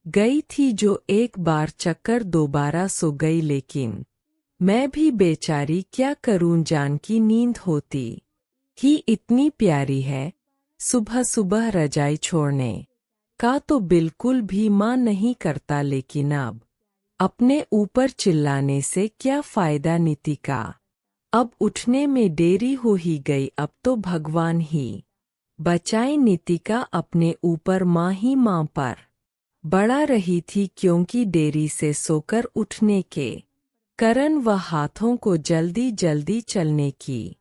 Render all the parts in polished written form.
गई थी जो एक बार चक्कर दोबारा सो गई, लेकिन मैं भी बेचारी क्या करूं, जान की नींद होती ही इतनी प्यारी है। सुबह सुबह रजाई छोड़ने का तो बिल्कुल भी मन नहीं करता, लेकिन अब अपने ऊपर चिल्लाने से क्या फायदा नितिका। अब उठने में देरी हो ही गई, अब तो भगवान ही बचाए। नितिका अपने ऊपर माँ पर बढ़ा रही थी, क्योंकि देरी से सोकर उठने के कारण वह हाथों को जल्दी जल्दी चलने की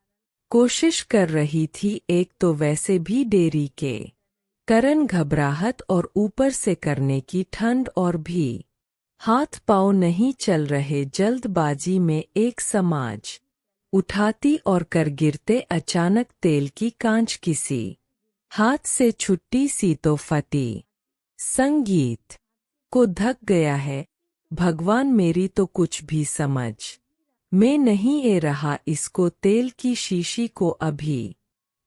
कोशिश कर रही थी। एक तो वैसे भी देरी के कारण घबराहट, और ऊपर से करने की ठंड, और भी हाथ पाँव नहीं चल रहे। जल्दबाजी में एक समाज उठाती और कर गिरते, अचानक तेल की कांच किसी हाथ से छुट्टी सी तो फटी। संगीत को धक गया है। भगवान, मेरी तो कुछ भी समझ में नहीं आ रहा, इसको तेल की शीशी को अभी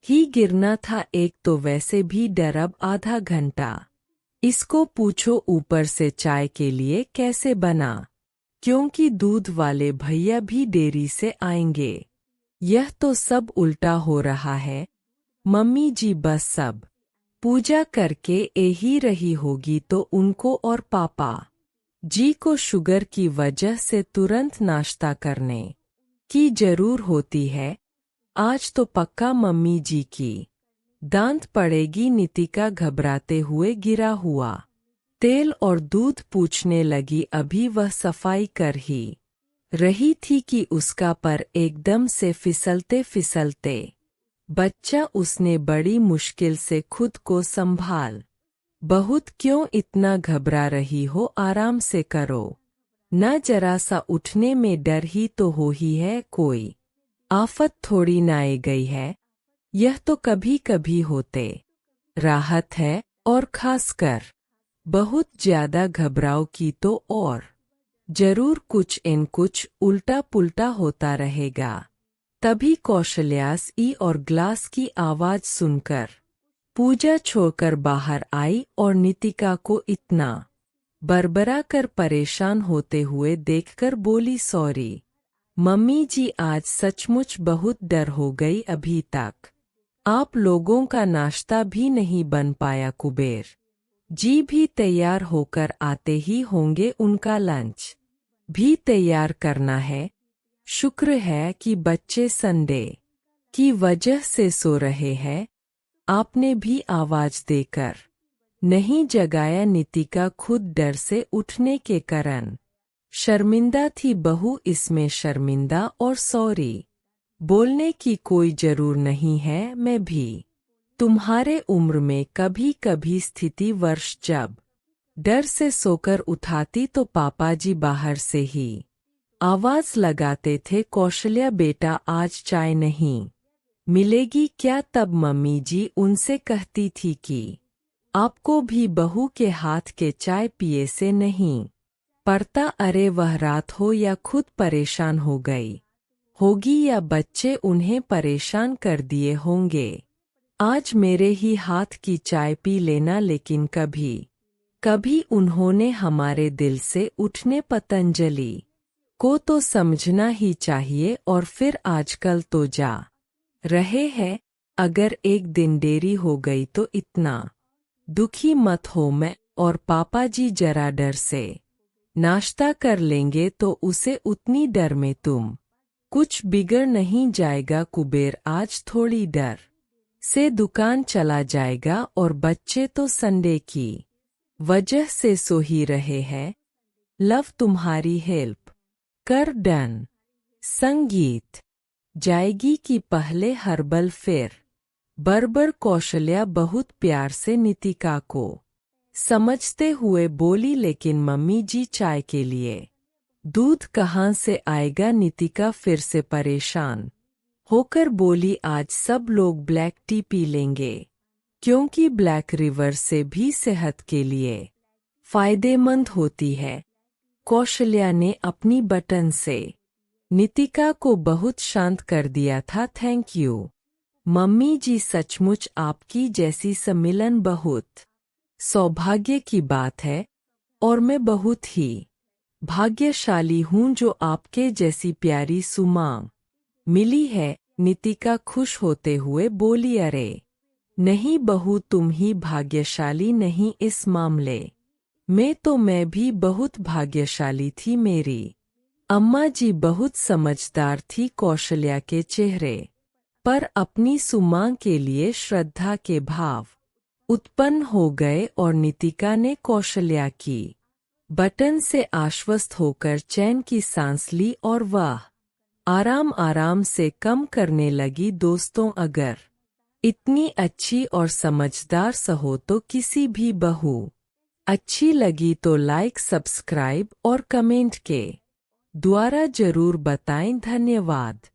ही गिरना था। एक तो वैसे भी डर, अब आधा घंटा इसको पूछो ऊपर से चाय के लिए कैसे बना, क्योंकि दूध वाले भैया भी देरी से आएंगे। यह तो सब उल्टा हो रहा है। मम्मी जी बस सब पूजा करके ही रही होगी, तो उनको और पापा जी को शुगर की वजह से तुरंत नाश्ता करने की जरूर होती है। आज तो पक्का मम्मी जी की दांत पड़ेगी। नितिका घबराते हुए गिरा हुआ तेल और दूध पूछने लगी। अभी वह सफाई कर ही रही थी कि उसका पर एकदम से फिसलते फिसलते बच्चा। उसने बड़ी मुश्किल से खुद को संभाल, बहुत क्यों इतना घबरा रही हो, आराम से करो न, जरा सा उठने में डर ही तो हो ही है, कोई आफत थोड़ी ना आ गई है। यह तो कभी कभी होते राहत है, और खासकर बहुत ज्यादा घबराओ की तो और जरूर कुछ इन कुछ उल्टा पुल्टा होता रहेगा। तभी कौशल्यास ई और ग्लास की आवाज सुनकर पूजा छोड़कर बाहर आई, और नितिका को इतना बरबरा कर परेशान होते हुए देखकर बोली, सॉरी मम्मी जी, आज सचमुच बहुत डर हो गई। अभी तक आप लोगों का नाश्ता भी नहीं बन पाया। कुबेर जी भी तैयार होकर आते ही होंगे, उनका लंच भी तैयार करना है। शुक्र है कि बच्चे संडे की वजह से सो रहे हैं। आपने भी आवाज देकर नहीं जगाया। नितिका खुद डर से उठने के कारण शर्मिंदा थी। बहू, इसमें शर्मिंदा और सॉरी बोलने की कोई जरूर नहीं है। मैं भी तुम्हारे उम्र में कभी कभी स्थिति वर्ष जब डर से सोकर उठाती तो पापा जी बाहर से ही आवाज लगाते थे, कौशल्या बेटा आज चाय नहीं मिलेगी क्या। तब मम्मी जी उनसे कहती थी कि आपको भी बहू के हाथ के चाय पिए से नहीं पड़ता। अरे वह रात हो या खुद परेशान हो गई होगी, या बच्चे उन्हें परेशान कर दिए होंगे। आज मेरे ही हाथ की चाय पी लेना। लेकिन कभी कभी उन्होंने हमारे दिल से उठने पतंजलि को तो समझना ही चाहिए, और फिर आजकल तो जा रहे हैं। अगर एक दिन देरी हो गई तो इतना दुखी मत हो। मैं और पापा जी जरा डर से नाश्ता कर लेंगे, तो उसे उतनी डर में तुम कुछ बिगड़ नहीं जाएगा। कुबेर आज थोड़ी डर से दुकान चला जाएगा, और बच्चे तो संडे की वजह से सो ही रहे हैं। लव तुम्हारी हेल्प कर डन। संगीत जाएगी कि पहले हर्बल फिर बर्बर। कौशल्या बहुत प्यार से नितिका को समझते हुए बोली, लेकिन मम्मी जी चाय के लिए दूध कहाँ से आएगा। नितिका फिर से परेशान होकर बोली, आज सब लोग ब्लैक टी पी लेंगे, क्योंकि ब्लैक रिवर से भी सेहत के लिए फायदेमंद होती है। कौशल्या ने अपनी बटन से नितिका को बहुत शांत कर दिया था। थैंक यू मम्मी जी, सचमुच आपकी जैसी सम्मिलन बहुत सौभाग्य की बात है। और मैं बहुत ही भाग्यशाली हूँ जो आपके जैसी प्यारी सुमांग मिली है। नितिका खुश होते हुए बोली, अरे नहीं बहू, तुम ही भाग्यशाली नहीं इस मामले में तो मैं भी बहुत भाग्यशाली थी। मेरी अम्मा जी बहुत समझदार थी। कौशल्या के चेहरे पर अपनी सुमांग के लिए श्रद्धा के भाव उत्पन्न हो गए और नितिका ने कौशल्या की बटन से आश्वस्त होकर चैन की सांस ली और वह आराम आराम से कम करने लगी। दोस्तों, अगर इतनी अच्छी और समझदार सहो तो किसी भी बहू अच्छी लगी तो लाइक, सब्सक्राइब और कमेंट के द्वारा जरूर बताएं। धन्यवाद।